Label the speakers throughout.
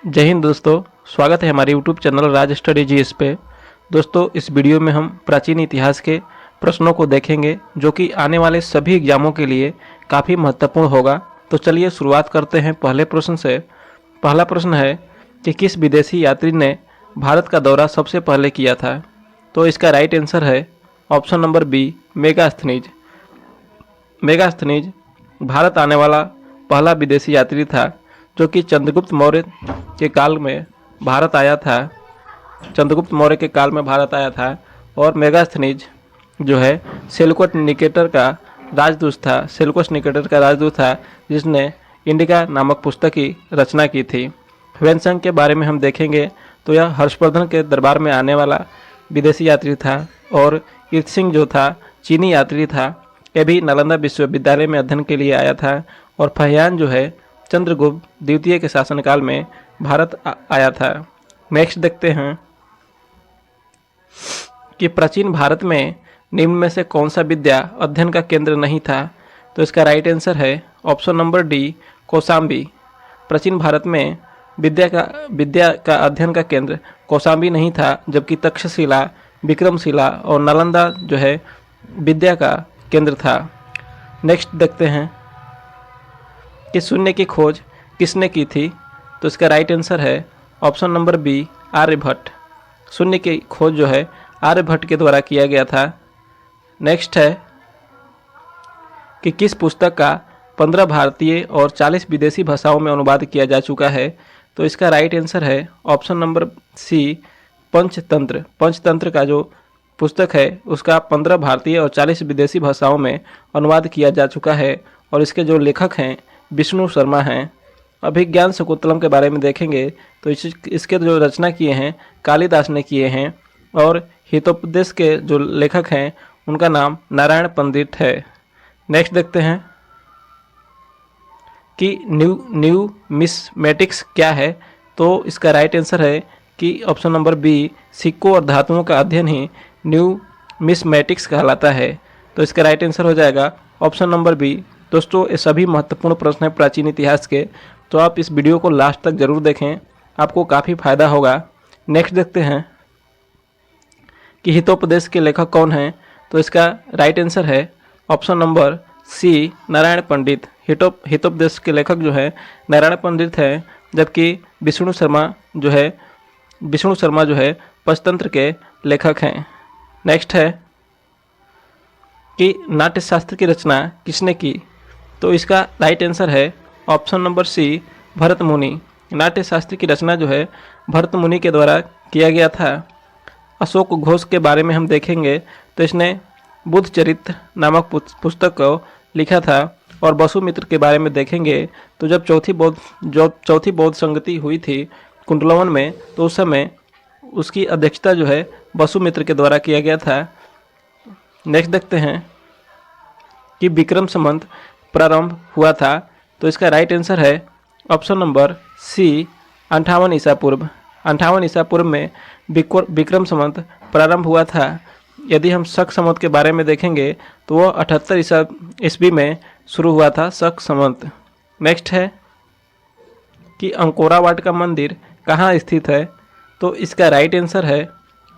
Speaker 1: जय हिंद दोस्तों। स्वागत है हमारे यूट्यूब चैनल राज स्टडी जीएस पे। दोस्तों, इस वीडियो में हम प्राचीन इतिहास के प्रश्नों को देखेंगे जो कि आने वाले सभी एग्जामों के लिए काफ़ी महत्वपूर्ण होगा। तो चलिए शुरुआत करते हैं पहले प्रश्न से। पहला प्रश्न है कि किस विदेशी यात्री ने भारत का दौरा सबसे पहले किया था? तो इसका राइट आंसर है option number B, Megasthenes. Megasthenes Bharat आने वाला पहला विदेशी यात्री था जो कि चंद्रगुप्त मौर्य के काल में भारत आया था। चंद्रगुप्त मौर्य के काल में भारत आया था और मेगास्थनीज जो है सेल्यूकस निकेटर का राजदूत था। सेल्यूकस निकेटर का राजदूत था जिसने इंडिका नामक पुस्तक की रचना की थी। ह्वेनसांग के बारे में हम देखेंगे तो यह हर्षवर्धन के दरबार में आने वाला विदेशी यात्री था। और ईर्तसिंह जो था चीनी यात्री था, यह भी नालंदा विश्वविद्यालय में अध्ययन के लिए आया था। और फहियान जो है चंद्रगुप्त द्वितीय के शासनकाल में भारत आया था। नेक्स्ट देखते हैं कि प्राचीन भारत में निम्न में से कौन सा विद्या अध्ययन का केंद्र नहीं था? तो इसका राइट आंसर है ऑप्शन नंबर डी, कौशाम्बी। प्राचीन भारत में विद्या का अध्ययन का केंद्र कौशाम्बी नहीं था, जबकि तक्षशिला, विक्रमशिला और नालंदा जो है विद्या का केंद्र था। नेक्स्ट देखते हैं कि शून्य की खोज किसने की थी? तो इसका राइट आंसर है ऑप्शन नंबर बी, आर्यभट्ट। शून्य की खोज जो है आर्यभट्ट के द्वारा किया गया था। नेक्स्ट है कि किस पुस्तक का 15 भारतीय और 40 विदेशी भाषाओं में अनुवाद किया जा चुका है? तो इसका राइट आंसर है option number C, Panchatantra. Panchatantra का जो पुस्तक है उसका 15 भारतीय और 40 विदेशी भाषाओं में अनुवाद किया जा चुका है। और इसके जो लेखक हैं विष्णु शर्मा हैं। अभिज्ञान शकुंतलम के बारे में देखेंगे तो इसके जो रचना किए हैं कालिदास ने किए हैं। और हितोपदेश के जो लेखक हैं उनका नाम नारायण पंडित है। नेक्स्ट देखते हैं कि न्यूमिस्मेटिक्स क्या है? तो इसका राइट आंसर है कि ऑप्शन नंबर बी, सिक्कों और धातुओं का अध्ययन ही न्यूमिस्मेटिक्स कहलाता है। तो इसका राइट आंसर हो जाएगा ऑप्शन नंबर बी। दोस्तों, ये सभी महत्वपूर्ण प्रश्न हैं प्राचीन इतिहास के, तो आप इस वीडियो को लास्ट तक जरूर देखें, आपको काफ़ी फायदा होगा। नेक्स्ट देखते हैं कि हितोपदेश के लेखक कौन हैं? तो इसका राइट आंसर है ऑप्शन नंबर सी, नारायण पंडित। हितोपदेश के लेखक जो है नारायण पंडित हैं, जबकि विष्णु शर्मा जो है पंचतंत्र के लेखक हैं। नेक्स्ट है कि नाट्यशास्त्र की रचना किसने की? तो इसका राइट आंसर है ऑप्शन नंबर सी, भरत मुनि। नाट्यशास्त्र की रचना जो है भरत मुनि के द्वारा किया गया था। अशोक घोष के बारे में हम देखेंगे तो इसने बुद्ध चरित्र नामक पुस्तक को लिखा था। और वसुमित्र के बारे में देखेंगे तो जब चौथी बौद्ध संगति हुई थी कुंडलवन में, तो उस समय उसकी अध्यक्षता जो है वसुमित्र के द्वारा किया गया था। नेक्स्ट देखते हैं कि विक्रम संवत प्रारंभ हुआ था। तो इसका राइट आंसर है ऑप्शन नंबर सी, 58 ईसा पूर्व। 58 ईसा पूर्व में विक्रम संवत प्रारंभ हुआ था। यदि हम शक संवत के बारे में देखेंगे तो वह 78 ईस्वी में शुरू हुआ था, शक संवत। नेक्स्ट है कि अंकोरावाट का मंदिर कहाँ स्थित है? तो इसका राइट आंसर है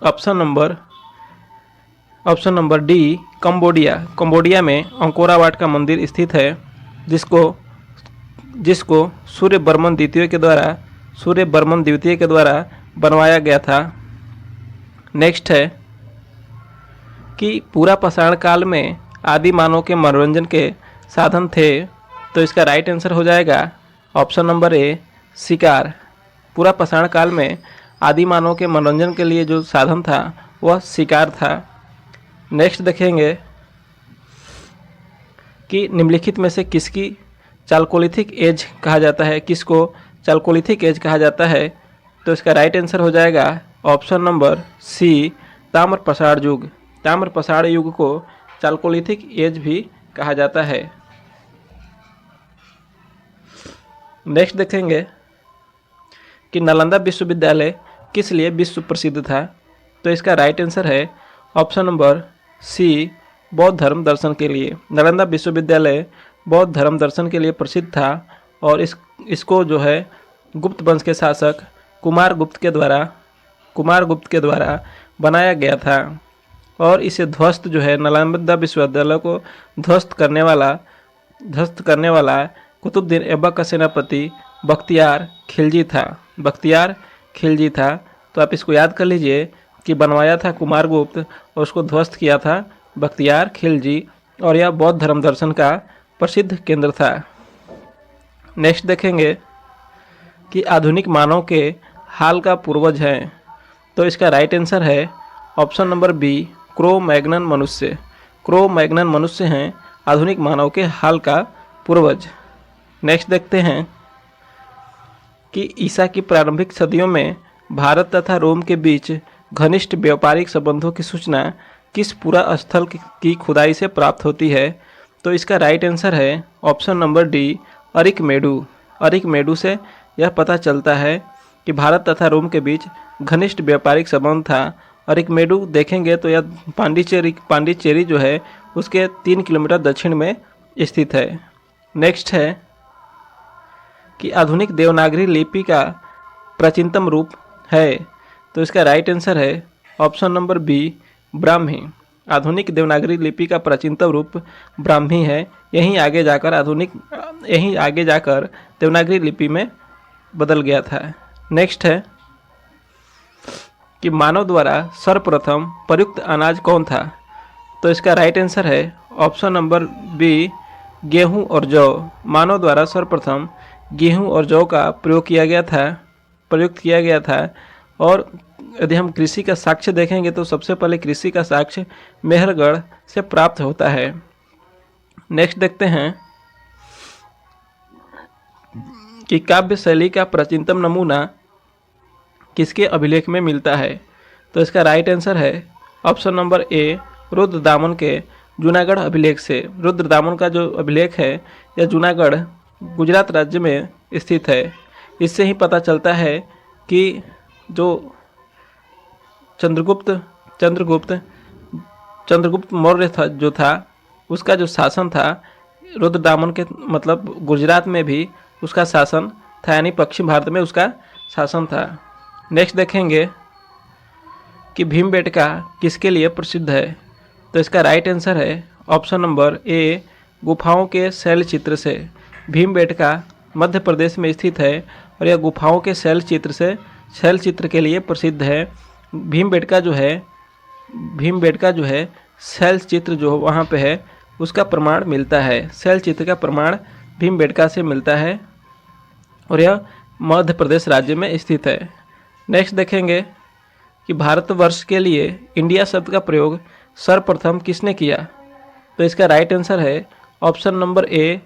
Speaker 1: option number D, Cambodia. Cambodia में अंकोरावाट का मंदिर स्थित है, जिसको सूर्यवर्मन द्वितीय के द्वारा बनवाया गया था। नेक्स्ट है कि पूरा पाषाण काल में आदि मानव के मनोरंजन के साधन थे। तो इसका राइट आंसर हो जाएगा ऑप्शन नंबर ए, शिकार। पूरा पाषाण काल में आदि मानव के मनोरंजन के लिए जो साधन था वह शिकार था। नेक्स्ट देखेंगे कि निम्नलिखित में से किसकी चालकोलिथिक एज कहा जाता है? किसको चालकोलिथिक एज कहा जाता है? तो इसका राइट आंसर हो जाएगा ऑप्शन नंबर सी, ताम्रपाषाण युग। ताम्रपाषाण युग को चालकोलिथिक एज भी कहा जाता है। नेक्स्ट देखेंगे कि नालंदा विश्वविद्यालय किस लिए विश्व प्रसिद्ध था? तो इसका राइट आंसर है ऑप्शन नंबर सी, बौद्ध धर्म दर्शन के लिए। नालंदा विश्वविद्यालय बौद्ध धर्म दर्शन के लिए प्रसिद्ध था। और इसको जो है गुप्त वंश के शासक कुमार गुप्त के द्वारा बनाया गया था और इसे ध्वस्त जो है नालंदा विश्वविद्यालय को ध्वस्त करने वाला कुतुबुद्दीन ऐबक का सेनापति बख्तियार खिलजी था। तो आप इसको याद कर लीजिए कि बनवाया था कुमारगुप्त और उसको ध्वस्त किया था बख्तियार खिलजी, और यह बौद्ध धर्म दर्शन का प्रसिद्ध केंद्र था। नेक्स्ट देखेंगे कि आधुनिक मानव के हाल का पूर्वज है। तो इसका राइट आंसर है option number B, Cro Magnon मनुष्य हैं आधुनिक मानव के हाल का पूर्वज। नेक्स्ट देखते हैं कि ईसा की प्रारंभिक सदियों में भारत तथा रोम के बीच घनिष्ठ व्यापारिक संबंधों की सूचना किस पूरा स्थल की खुदाई से प्राप्त होती है। तो इसका राइट आंसर है ऑप्शन नंबर डी, अरिकमेडु से यह पता चलता है कि भारत तथा रोम के बीच घनिष्ठ व्यापारिक संबंध था। अरिकमेडु देखेंगे तो यह पांडिचेरी जो है उसके 3 किलोमीटर दक्षिण में स्थित है। नेक्स्ट है कि आधुनिक देवनागरी लिपि का प्राचीनतम रूप है। तो इसका राइट आंसर है ऑप्शन नंबर बी, ब्राह्मी। आधुनिक देवनागरी लिपि का प्राचीनतम रूप ब्राह्मी है। यहीं आगे जाकर देवनागरी लिपि में बदल गया था। नेक्स्ट है कि मानव द्वारा सर्वप्रथम प्रयुक्त अनाज कौन था। तो इसका राइट आंसर है ऑप्शन नंबर बी, गेहूं और जौ। मानव द्वारा सर्वप्रथम गेहूं और जौ का प्रयुक्त किया गया था। और यदि हम कृषि का साक्ष्य देखेंगे तो सबसे पहले कृषि का साक्ष्य मेहरगढ़ से प्राप्त होता है। नेक्स्ट देखते हैं कि काव्य शैली का प्राचीनतम नमूना किसके अभिलेख में मिलता है। तो इसका राइट आंसर है ऑप्शन नंबर ए, रुद्रदामन के जूनागढ़ अभिलेख से। रुद्रदामन का जो अभिलेख है यह जूनागढ़ गुजरात राज्य में स्थित है। इससे ही पता चलता है कि जो चंद्रगुप्त मौर्य था उसका जो शासन था रुद्रदामन के मतलब गुजरात में भी उसका शासन था, यानी पश्चिम भारत में उसका शासन था। नेक्स्ट देखेंगे कि भीमबेटका किसके लिए प्रसिद्ध है। तो इसका राइट आंसर है ऑप्शन नंबर ए, गुफाओं के शैलचित्र से। भीमबेटका मध्य प्रदेश में स्थित है और यह गुफाओं के शैलचित्र के लिए प्रसिद्ध है। भीमबेटका जो है शैलचित्र जो वहाँ पे है उसका प्रमाण मिलता है। शैलचित्र का प्रमाण भीमबेटका से मिलता है और यह मध्य प्रदेश राज्य में स्थित है। नेक्स्ट देखेंगे कि भारतवर्ष के लिए इंडिया शब्द का प्रयोग सर्वप्रथम किसने किया। तो इसका राइट आंसर है ऑप्शन नंबर ए,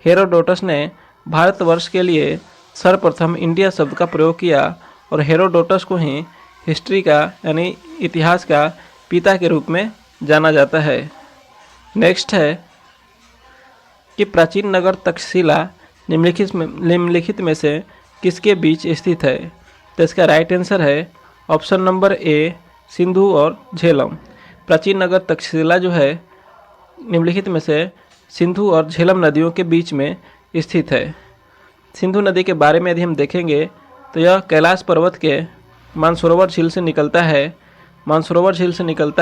Speaker 1: हेरोडोटस ने भारतवर्ष के लिए सर्वप्रथम इंडिया शब्द का प्रयोग किया और हेरोडोटस को ही हिस्ट्री का यानी इतिहास का पिता के रूप में जाना जाता है। नेक्स्ट है कि प्राचीन नगर तक्षशिला निम्नलिखित में से किसके बीच स्थित है। तो इसका राइट आंसर है ऑप्शन नंबर ए, सिंधु और झेलम। प्राचीन नगर तक्षशिला जो है निम्नलिखित में से सिंधु और झेलम नदियों के बीच में स्थित है। सिंधु नदी के बारे में यदि हम देखेंगे तो यह कैलाश पर्वत के मानसरोवर झील से निकलता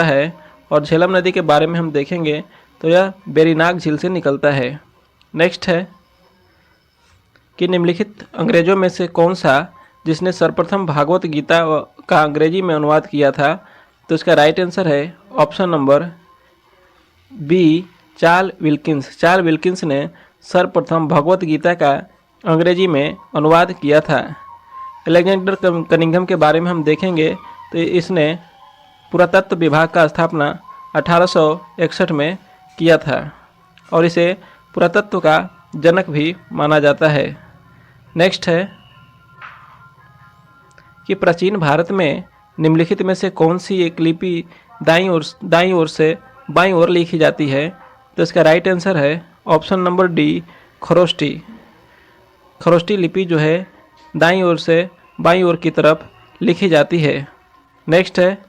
Speaker 1: है और झेलम नदी के बारे में हम देखेंगे तो यह बेरीनाग झील से निकलता है। नेक्स्ट है कि निम्नलिखित अंग्रेजों में से कौन सा जिसने सर्वप्रथम भागवत गीता का अंग्रेजी में अनुवाद किया था। तो इसका राइट आंसर है option number B, Charles Wilkins ने सर्वप्रथम भगवत गीता का अंग्रेजी में अनुवाद किया था। अलेक्जेंडर कनिंघम के बारे में हम देखेंगे तो इसने पुरातत्व विभाग का स्थापना 1861 में किया था और इसे पुरातत्व का जनक भी माना जाता है। नेक्स्ट है कि प्राचीन भारत में निम्नलिखित में से कौन सी एक लिपि दाईं ओर लिखी जाती है। तो इसका राइट आंसर है ऑप्शन नंबर डी, खरोष्टी लिपि जो है दाईं ओर से बाईं ओर की तरफ लिखी जाती है। नेक्स्ट है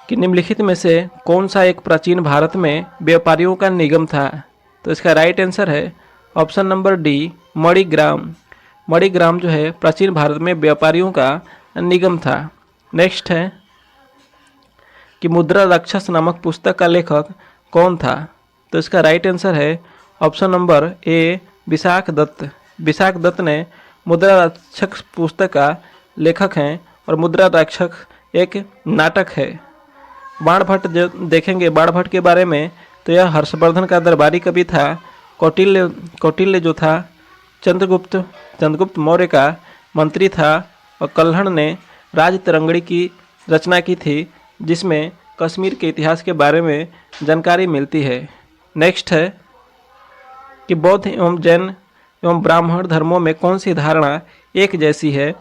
Speaker 1: कि निम्नलिखित में से कौन सा एक प्राचीन भारत में व्यापारियों का निगम था। तो इसका राइट आंसर है option number D Manigram. Manigram जो है प्राचीन भारत में व्यापारियों का निगम था। नेक्स्ट है कि मुद्रा राक्षस नामक पुस्तक का लेखक कौन था? तो इसका राइट आंसर है option number A Vishakha Datta. Vishakha Datta ने मुद्रा राक्षस पुस्तक का लेखक हैं और मुद्रा राक्षस एक नाटक है। बाणभट्ट जो देखेंगे, बाणभट्ट के बारे में, तो यह हर्षवर्धन का दरबारी कवि था। कौटिल्य जो था चंद्रगुप्त मौर्य का मंत्री था। और कल्हण ने राज तरंगिणी की रचना की थी, जिसमें कश्मीर के इतिहास के बारे में जानकारी मिलती है। नेक्स्ट है कि बौद्ध एवं जैन एवं ब्राह्मण धर्मों में कौन सी धारणा एक जैसी है?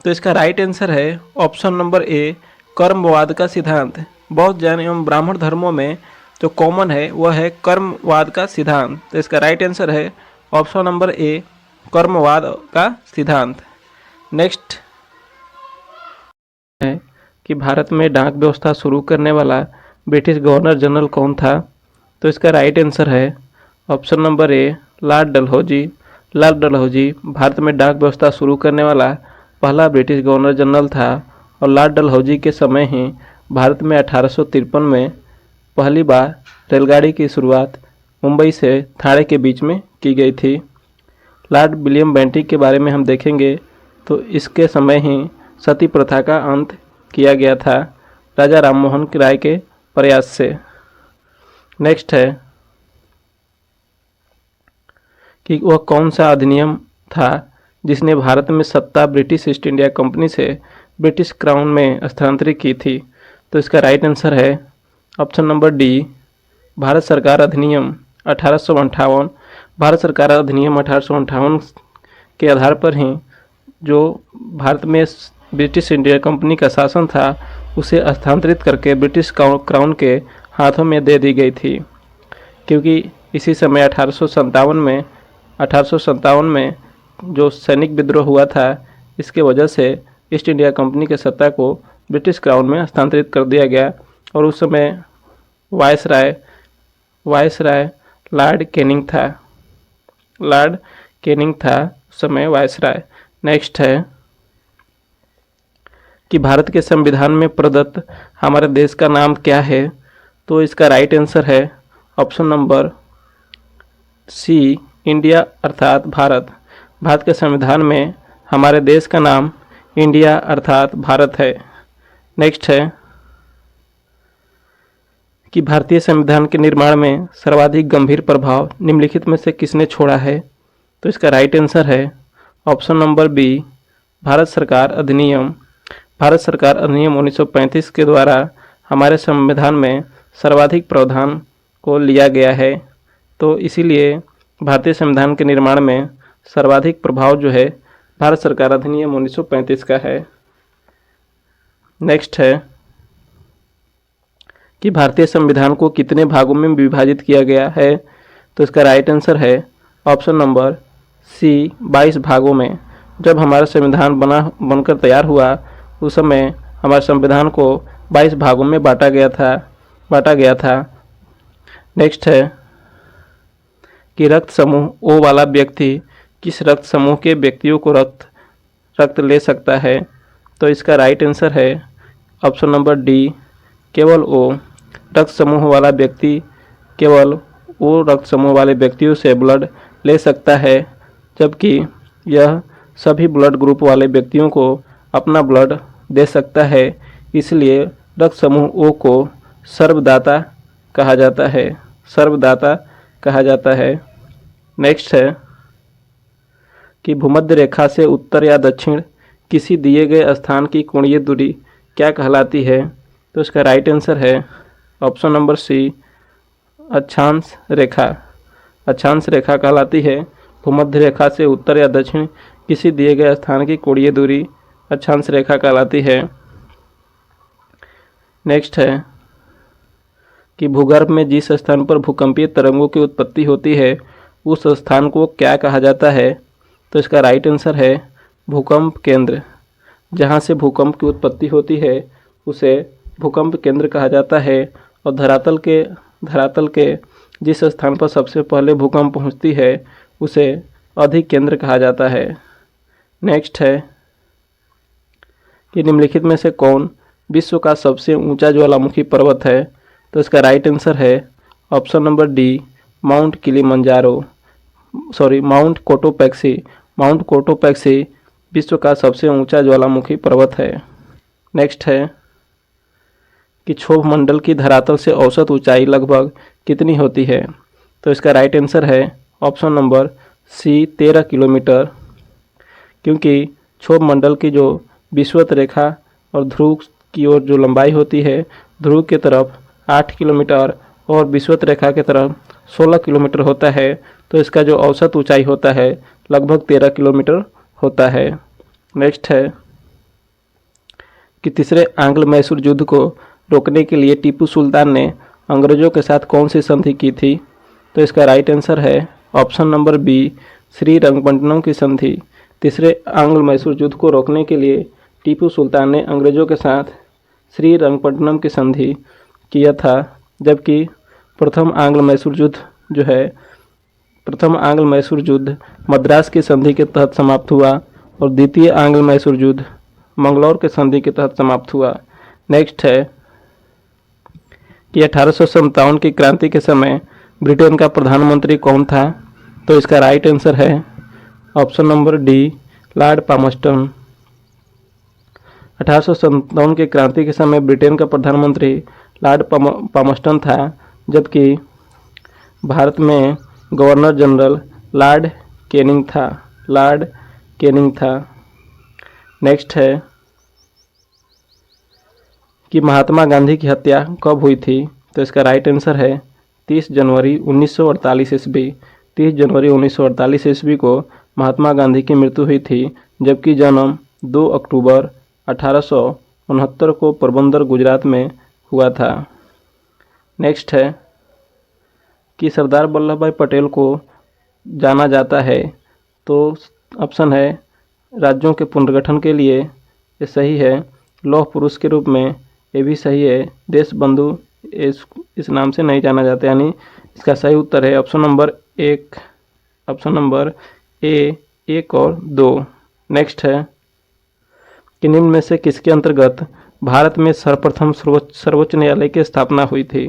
Speaker 1: तो इसका राइट आंसर है ऑप्शन नंबर ए कर्मवाद का सिद्धांत। बौद्ध जैन एवं ब्राह्मण धर्मों में जो कॉमन है वह है कर्मवाद का सिद्धांत। तो इसका राइट आंसर है ऑप्शन नंबर ए कर्मवाद का सिद्धांत। नेक्स्ट है कि भारत में डाक व्यवस्था शुरू करने वाला ब्रिटिश गवर्नर जनरल कौन था? तो इसका राइट आंसर है ऑप्शन नंबर ए लॉर्ड डलहौजी। लॉर्ड डलहौजी भारत में डाक व्यवस्था शुरू करने वाला पहला ब्रिटिश गवर्नर जनरल था। और लॉर्ड डलहौजी के समय ही भारत में 1853 में पहली बार रेलगाड़ी की शुरुआत मुंबई से थाने के बीच में की गई थी। लॉर्ड विलियम बेंटिक के बारे में हम देखेंगे तो इसके समय ही सती प्रथा का अंत किया गया था राजा राममोहन राय के प्रयास से। नेक्स्ट है कि वह कौन सा अधिनियम था जिसने भारत में सत्ता ब्रिटिश ईस्ट इंडिया कंपनी से ब्रिटिश क्राउन में स्थानांतरित की थी? तो इसका राइट आंसर है ऑप्शन नंबर डी भारत सरकार अधिनियम 1858। भारत सरकार अधिनियम 1858 के आधार पर ही जो भारत में ब्रिटिश इंडिया कंपनी का शासन था उसे स्थानांतरित करके ब्रिटिश क्राउन के हाथों में दे दी गई थी। क्योंकि इसी समय 1857 में जो सैनिक विद्रोह हुआ था, इसके वजह से ईस्ट इंडिया कंपनी के सत्ता को ब्रिटिश क्राउन में हस्तांतरित कर दिया गया। और उस समय वायसराय लॉर्ड कैनिंग था उस समय वायसराय। नेक्स्ट है कि भारत के संविधान में प्रदत्त हमारे देश का नाम क्या है? तो इसका राइट आंसर है ऑप्शन नंबर सी इंडिया अर्थात भारत। भारत के संविधान में हमारे देश का नाम इंडिया अर्थात भारत है। नेक्स्ट है कि भारतीय संविधान के निर्माण में सर्वाधिक गंभीर प्रभाव निम्नलिखित में से किसने छोड़ा है? तो इसका राइट आंसर है ऑप्शन नंबर बी भारत सरकार अधिनियम। भारत सरकार अधिनियम 1935 के द्वारा हमारे संविधान में सर्वाधिक प्रावधान को लिया गया है। तो इसीलिए भारतीय संविधान के निर्माण में सर्वाधिक प्रभाव जो है भारत सरकार अधिनियम 1935 का है। नेक्स्ट है कि भारतीय संविधान को कितने भागों में विभाजित किया गया है? तो इसका राइट आंसर है ऑप्शन नंबर सी 22 भागों में। जब हमारा संविधान बनकर तैयार हुआ उस समय हमारे संविधान को 22 भागों में बांटा गया था। नेक्स्ट है कि रक्त समूह ओ वाला व्यक्ति किस रक्त समूह के व्यक्तियों को रक्त ले सकता है? तो इसका राइट आंसर है ऑप्शन नंबर डी केवल ओ। रक्त समूह वाला व्यक्ति केवल ओ रक्त समूह वाले व्यक्तियों से ब्लड ले सकता है, जबकि यह सभी ब्लड ग्रुप वाले व्यक्तियों को अपना ब्लड दे सकता है। इसलिए रक्त समूह ओ को सर्वदाता कहा जाता है। नेक्स्ट है कि भूमध्य रेखा से उत्तर या दक्षिण किसी दिए गए स्थान की कोणीय दूरी क्या कहलाती है? तो इसका राइट आंसर है ऑप्शन नंबर सी अक्षांश रेखा कहलाती है। भूमध्य रेखा से उत्तर या दक्षिण किसी दिए गए स्थान की कोणीय दूरी अक्षांश रेखा कहलाती है। नेक्स्ट है कि भूगर्भ में जिस स्थान पर भूकंपीय तरंगों की उत्पत्ति होती है उस स्थान को क्या कहा जाता है? तो इसका राइट आंसर है भूकंप केंद्र। जहाँ से भूकंप की उत्पत्ति होती है उसे भूकंप केंद्र कहा जाता है। और धरातल के जिस स्थान पर सबसे पहले भूकंप पहुँचती है उसे अधिक केंद्र कहा जाता है। नेक्स्ट है कि निम्नलिखित में से कौन विश्व का सबसे ऊंचा ज्वालामुखी पर्वत है? तो इसका राइट आंसर है option number D, mount Kilimanjaro, mount Cotopaxi. Mount Cotopaxi विश्व का सबसे ऊंचा ज्वालामुखी पर्वत है। नेक्स्ट है कि क्षोभ मंडल की धरातल से औसत ऊंचाई लगभग कितनी होती है? तो इसका राइट आंसर है ऑप्शन नंबर सी, 13 किलोमीटर, क्योंकि क्षोभ मंडल की जो विषुवत रेखा और ध्रुव की ओर जो लंबाई होती है, ध्रुव की तरफ 8 किलोमीटर और विषुवत रेखा की तरफ 16 किलोमीटर होता है, तो इसका जो औसत ऊंचाई होता है लगभग 13 किलोमीटर होता है। नेक्स्ट है कि तीसरे आंग्ल मैसूर युद्ध को रोकने के लिए टीपू सुल्तान ने अंग्रेजों के साथ कौन सी संधि की थी? तो इसका राइट आंसर है ऑप्शन नंबर बी, श्रीरंगपट्टनम की संधि। तीसरे आंग्ल मैसूर युद्ध को रोकने के लिए टीपू सुल्तान ने अंग्रेजों के साथ श्रीरंगपट्टनम की संधि किया था, जबकि प्रथम आंग्ल मैसूर युद्ध मद्रास की संधि के तहत समाप्त हुआ और द्वितीय आंग्ल मैसूर युद्ध मंगलौर के संधि के तहत समाप्त हुआ। नेक्स्ट है कि 1857 की क्रांति के समय ब्रिटेन का प्रधानमंत्री कौन था? तो इसका राइट आंसर है option number D, Lord Palmerston. 1857 की क्रांति के समय ब्रिटेन का प्रधानमंत्री लॉर्ड पामस्टन था, जबकि भारत में गवर्नर जनरल लॉर्ड कैनिंग था। नेक्स्ट है कि महात्मा गांधी की हत्या कब हुई थी? तो इसका राइट आंसर है 30 जनवरी 1948 ईस्वी। 30 जनवरी 1948 ईस्वी को महात्मा गांधी की मृत्यु हुई थी, जबकि जन्म 2 अक्टूबर 1869 को पोरबंदर, गुजरात में हुआ था। नेक्स्ट है कि सरदार वल्लभ भाई पटेल को जाना जाता है, तो ऑप्शन है राज्यों के पुनर्गठन के लिए, ये सही है। लौह पुरुष के रूप में, ये भी सही है। देश बंधु इस नाम से नहीं जाना जाता, यानी इसका सही उत्तर है ऑप्शन नंबर ए, 1 और 2। नेक्स्ट है कि निम्न में से किसके अंतर्गत भारत में सर्वप्रथम सर्वोच्च न्यायालय की स्थापना हुई थी?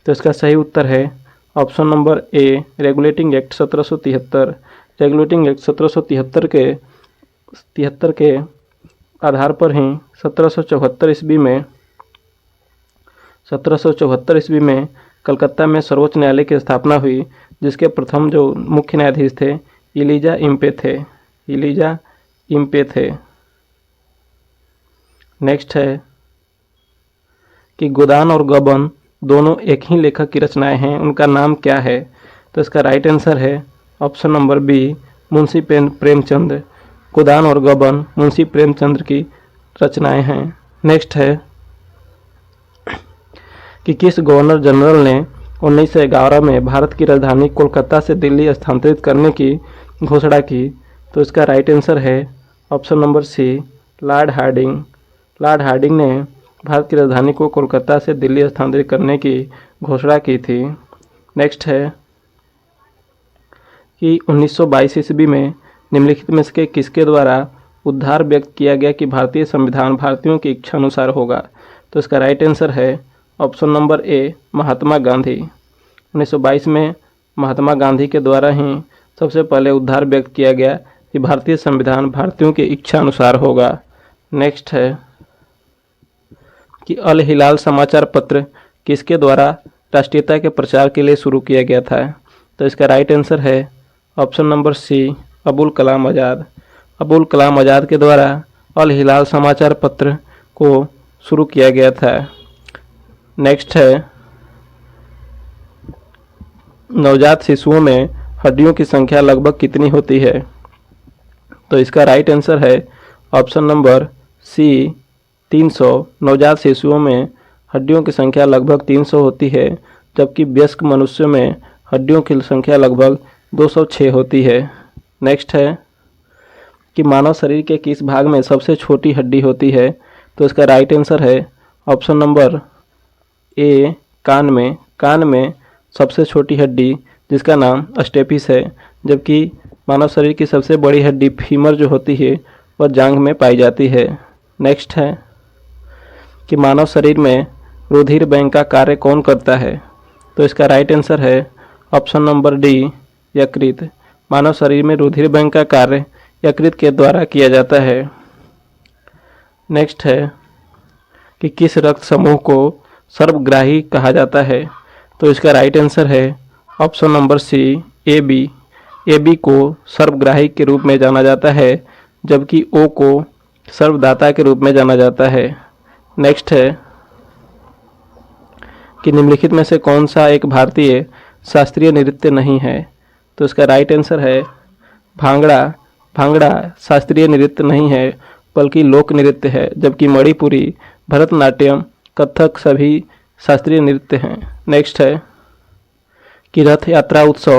Speaker 1: तो इसका सही उत्तर है ऑप्शन नंबर ए, रेगुलेटिंग एक्ट 1773। रेगुलेटिंग एक्ट 1773 के आधार पर ही 1774 ईस्वी में कलकत्ता में सर्वोच्च न्यायालय की स्थापना हुई, जिसके प्रथम जो मुख्य न्यायाधीश थे इलीजा इम्पे थे। नेक्स्ट है कि गोदान और गबन दोनों एक ही लेखक की रचनाएं हैं, उनका नाम क्या है? तो इसका राइट आंसर है option number B, Munshi Premchand. Godaan और गबन मुंशी प्रेमचंद की रचनाएं हैं। नेक्स्ट है कि किस गवर्नर जनरल ने 1911 में भारत की राजधानी कोलकाता से दिल्ली स्थानांतरित करने की घोषणा की? तो इसका राइट आंसर है option number C, Lord Hardinge. Lord Hardinge ने भारत की राजधानी को कोलकाता से दिल्ली स्थानांतरित करने की घोषणा की थी। नेक्स्ट है कि 1922 ईस्वी में निम्नलिखित में से किसके द्वारा उद्धार व्यक्त किया गया कि भारतीय संविधान भारतीयों की इच्छा अनुसार होगा? तो इसका राइट आंसर है ऑप्शन नंबर ए, महात्मा गांधी। 1922 में महात्मा गांधी के द्वारा ही सबसे पहले उद्धार व्यक्त किया गया कि भारतीय संविधान भारतीयों की इच्छा अनुसार होगा। नेक्स्ट है कि अल हिलाल समाचार पत्र किसके द्वारा राष्ट्रीयता के प्रचार के लिए शुरू किया गया था? तो इसका राइट आंसर है ऑप्शन नंबर सी, अबुल कलाम आज़ाद। अबुल कलाम आज़ाद के द्वारा अल हिलाल समाचार पत्र को शुरू किया गया था। नेक्स्ट है नवजात शिशुओं में हड्डियों की संख्या लगभग कितनी होती है? तो इसका राइट आंसर है ऑप्शन नंबर सी, 300। नवजात शिशुओं में हड्डियों की संख्या लगभग 300 होती है, जबकि वयस्क मनुष्यों में हड्डियों की संख्या लगभग 206 होती है। नेक्स्ट है कि मानव शरीर के किस भाग में सबसे छोटी हड्डी होती है? तो इसका राइट आंसर है ऑप्शन नंबर ए, कान में। कान में सबसे छोटी हड्डी जिसका नाम स्टेपिस है, जबकि मानव शरीर की सबसे बड़ी हड्डी फीमर जो होती है वह जांघ में पाई जाती है। नेक्स्ट है कि मानव शरीर में रुधिर बैंक का कार्य कौन करता है? तो इसका राइट आंसर है ऑप्शन नंबर डी, यकृत। मानव शरीर में रुधिर बैंक का कार्य यकृत के द्वारा किया जाता है। नेक्स्ट है कि किस रक्त समूह को सर्वग्राही कहा जाता है? तो इसका राइट आंसर है option number C, A B. A B को सर्वग्राही के रूप में जाना जाता है, जबकि ओ को सर्वदाता के रूप में जाना जाता है। नेक्स्ट है कि निम्नलिखित में से कौन सा एक भारतीय शास्त्रीय नृत्य नहीं है? तो इसका राइट आंसर है भांगड़ा। भांगड़ा शास्त्रीय नृत्य नहीं है बल्कि लोक नृत्य है, जबकि मणिपुरी, भरतनाट्यम, कथक सभी शास्त्रीय नृत्य हैं। नेक्स्ट है कि रथ यात्रा उत्सव